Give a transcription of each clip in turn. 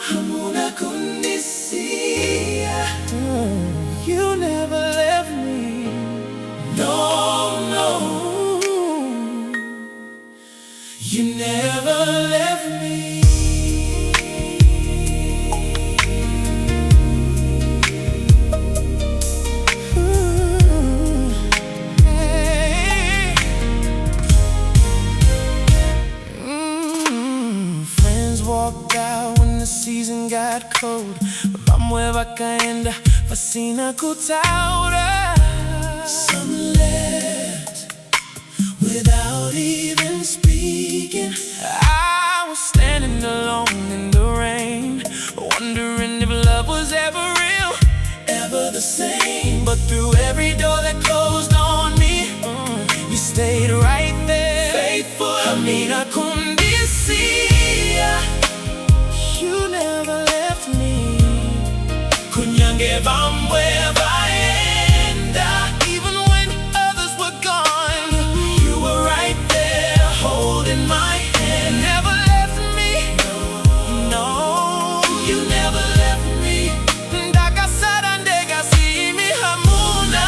Hamuna Kundisiya. You never left me. No, no. You never left me. Walked out when the season got cold. Vamos bakaenda fasina kutaura. Some left without even speaking. I was standing alone in the rain, wondering if love was ever real, ever the same. But through every door that closed on me, you stayed right there, faithful. Hamuna Kundisiya. You never left me. Kunyange bamwe baenda. Even when others were gone, you were right there, holding my hand. Never left me. No, you never left me. Ndakasarandega simi hamuna.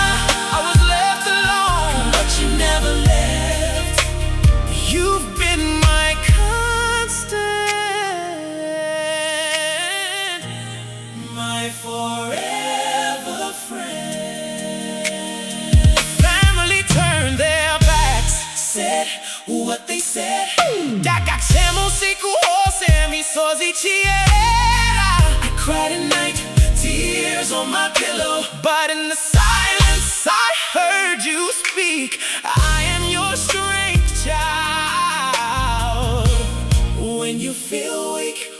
I was left alone, but you never left. You've been my constant, my forever friend. Family turned their backs, said what they said. Dakachemo siku hose misozi chiera. I cried at night, tears on my pillow. But in the silence I heard you speak. I am your strength, child. When you feel weak,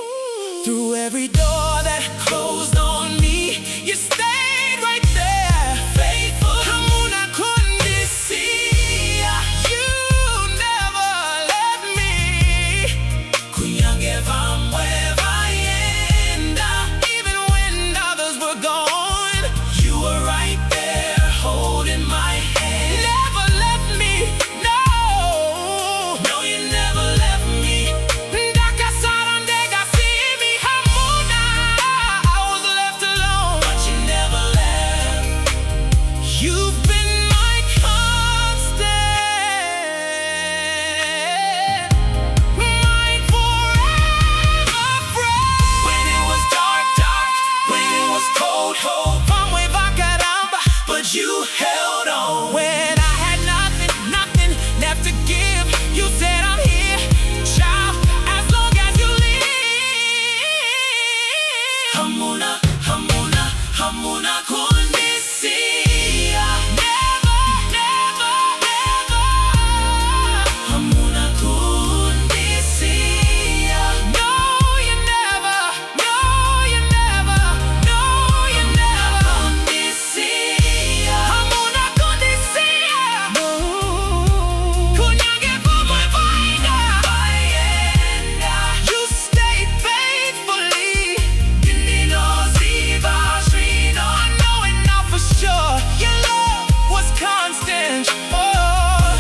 through every door that closed on me, you stayed right there, faithful. Hamuna Kundisiya. You never left me. Kunyange bamwe baenda. Even when others were gone, you were right there, holding my hand. Never left me. No, no, you never left me. You've been my constant, my forever friend. When it was dark, dark, when it was cold, cold, vamos vakaramba, but you held on. When I had nothing, nothing left to give, you said I'm here, child, as long as you live. Hamuna, Hamuna, Hamuna Kundisiya. Never, never, never. Hamuna Kundisiya. No, you never, no, you never, no, you never. Kundisiya. Hamuna Kundisiya. No. Kunyange bamwe baenda. You stayed faithfully. Ndinoziva shrino. I know it now for sure. Your love was constant. Oh,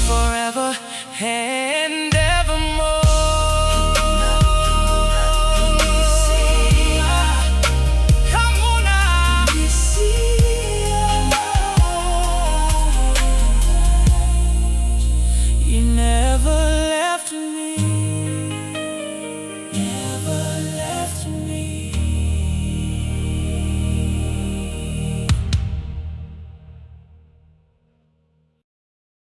forever. Hey.